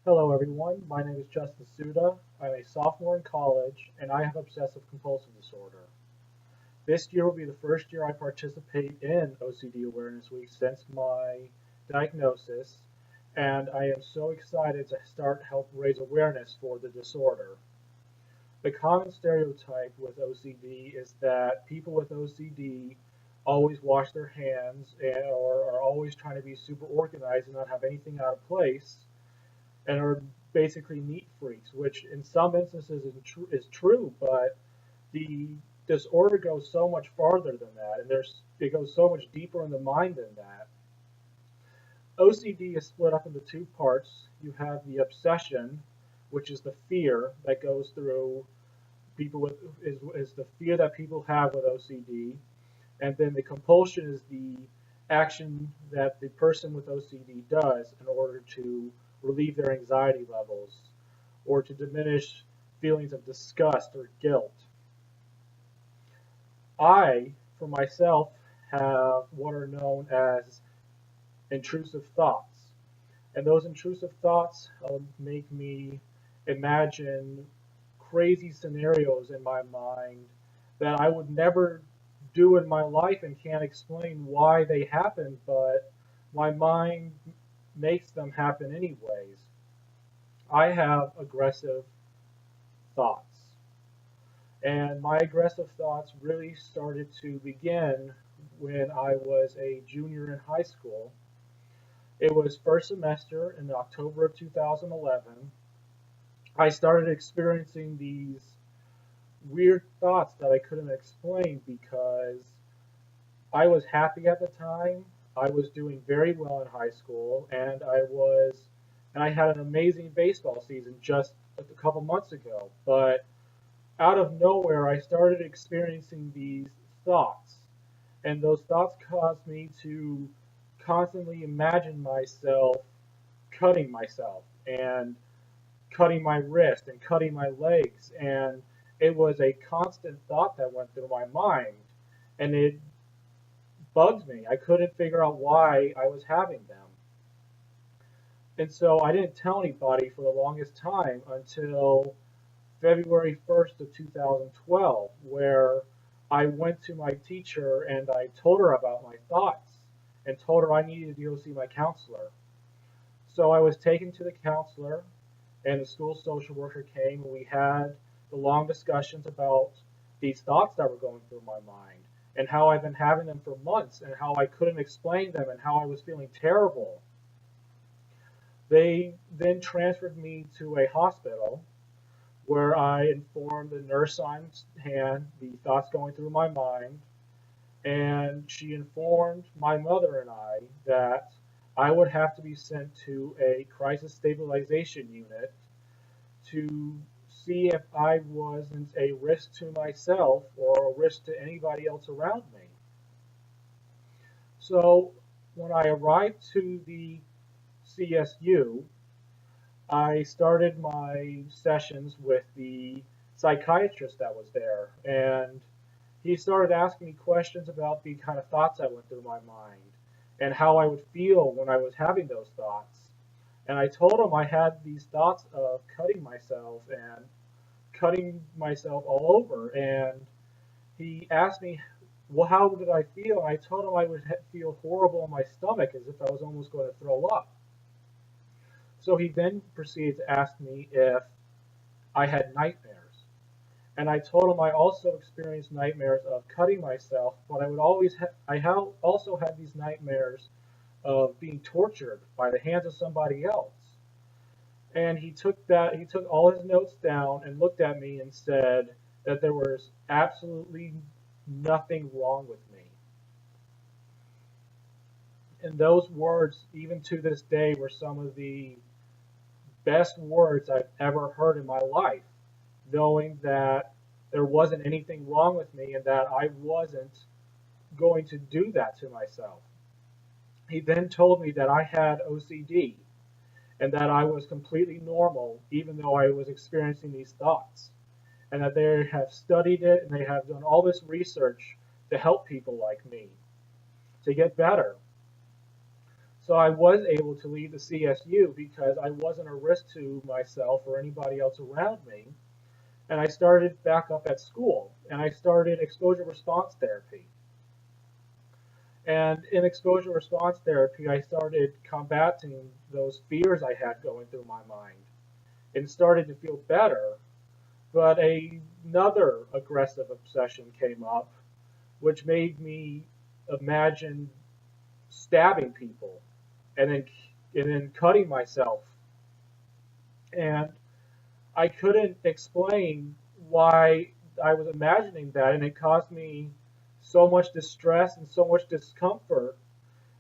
Hello everyone, my name is Justin Suda. I'm a sophomore in college and I have obsessive-compulsive disorder. This year will be the first year I participate in OCD Awareness Week since my diagnosis, and I am so excited to start help raise awareness for the disorder. The common stereotype with OCD is that people with OCD always wash their hands or are always trying to be super organized and not have anything out of place and are basically neat freaks, which in some instances is true, but the disorder goes so much farther than that, and it goes so much deeper in the mind than that. OCD is split up into two parts. You have the obsession, which is the fear that goes through people with is the fear that people have with OCD, and then the compulsion is the action that the person with OCD does in order to relieve their anxiety levels or to diminish feelings of disgust or guilt. I, for myself, have what are known as intrusive thoughts. And those intrusive thoughts make me imagine crazy scenarios in my mind that I would never do in my life and can't explain why they happen, but my mind makes them happen anyways. I have aggressive thoughts. And my aggressive thoughts really started to begin when I was a junior in high school. It was first semester in October of 2011. I started experiencing these weird thoughts that I couldn't explain because I was happy at the time. I was doing very well in high school, and I had an amazing baseball season just a couple months ago. But out of nowhere, I started experiencing these thoughts, and those thoughts caused me to constantly imagine myself cutting myself and cutting my wrist and cutting my legs, and it was a constant thought that went through my mind, and it bugged me. I couldn't figure out why I was having them. And so I didn't tell anybody for the longest time until February 1st of 2012, where I went to my teacher and I told her about my thoughts and told her I needed to go see my counselor. So I was taken to the counselor, and the school social worker came, and we had the long discussions about these thoughts that were going through my mind and how I've been having them for months and how I couldn't explain them and how I was feeling terrible. They then transferred me to a hospital where I informed the nurse on hand the thoughts going through my mind, and she informed my mother and I that I would have to be sent to a crisis stabilization unit to see if I wasn't a risk to myself or a risk to anybody else around me. So when I arrived to the CSU, I started my sessions with the psychiatrist that was there, and he started asking me questions about the kind of thoughts that went through my mind and how I would feel when I was having those thoughts. And I told him I had these thoughts of cutting myself all over. And he asked me, well, how did I feel? And I told him I would feel horrible in my stomach as if I was almost going to throw up. So he then proceeded to ask me if I had nightmares. And I told him I also experienced nightmares of cutting myself, but also had these nightmares of being tortured by the hands of somebody else. And he took all his notes down and looked at me and said that there was absolutely nothing wrong with me. And those words, even to this day, were some of the best words I've ever heard in my life, knowing that there wasn't anything wrong with me and that I wasn't going to do that to myself. He then told me that I had OCD and that I was completely normal even though I was experiencing these thoughts, and that they have studied it and they have done all this research to help people like me to get better. So I was able to leave the CSU because I wasn't a risk to myself or anybody else around me. And I started back up at school, and I started exposure response therapy. And in exposure response therapy, I started combating those fears I had going through my mind and started to feel better. But another aggressive obsession came up, which made me imagine stabbing people and then cutting myself. And I couldn't explain why I was imagining that, and it caused me so much distress and so much discomfort.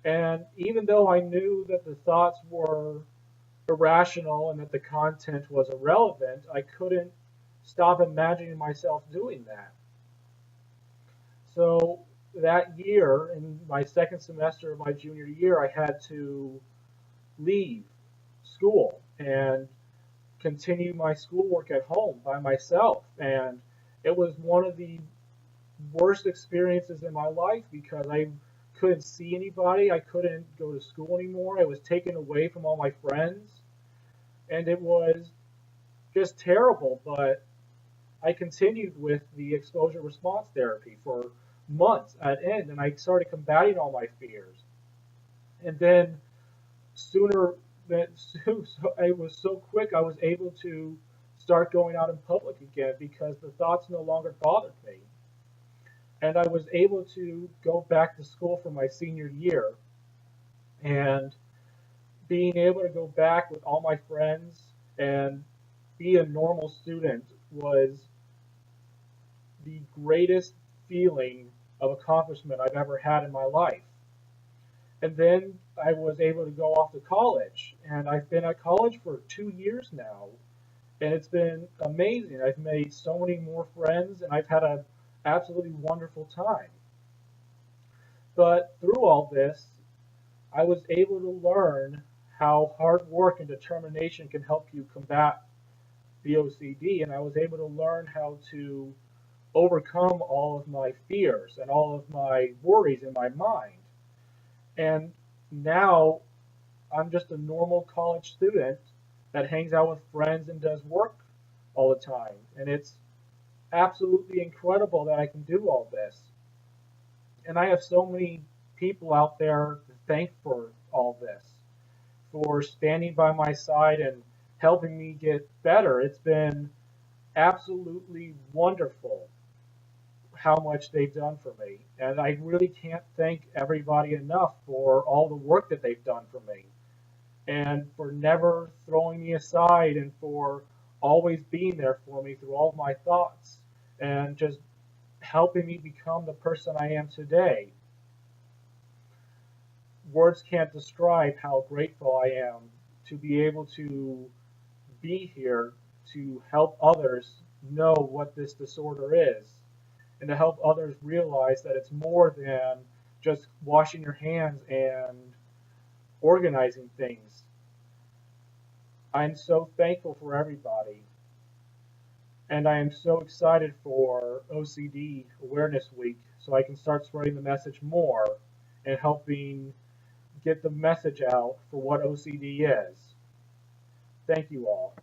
And even though I knew that the thoughts were irrational and that the content was irrelevant, I couldn't stop imagining myself doing that. So that year, in my second semester of my junior year, I had to leave school and continue my schoolwork at home by myself. And it was one of the worst experiences in my life because I couldn't see anybody. I couldn't go to school anymore. I was taken away from all my friends. And it was just terrible. But I continued with the exposure response therapy for months at end. And I started combating all my fears. And then sooner than soon, so it was so quick, I was able to start going out in public again because the thoughts no longer bothered me. And I was able to go back to school for my senior year. And being able to go back with all my friends and be a normal student was the greatest feeling of accomplishment I've ever had in my life. And then I was able to go off to college, and I've been at college for 2 years now, and it's been amazing. I've made so many more friends, and I've had an absolutely wonderful time. But through all this, I was able to learn how hard work and determination can help you combat the OCD, and I was able to learn how to overcome all of my fears and all of my worries in my mind. And now I'm just a normal college student that hangs out with friends and does work all the time. And it's absolutely incredible that I can do all this. And I have so many people out there to thank for all this, for standing by my side and helping me get better. It's been absolutely wonderful how much they've done for me. And I really can't thank everybody enough for all the work that they've done for me and for never throwing me aside and for always being there for me through all of my thoughts and just helping me become the person I am today. Words can't describe how grateful I am to be able to be here to help others know what this disorder is and to help others realize that it's more than just washing your hands and organizing things. I'm so thankful for everybody. And I am so excited for OCD Awareness Week so I can start spreading the message more and helping get the message out for what OCD is. Thank you all.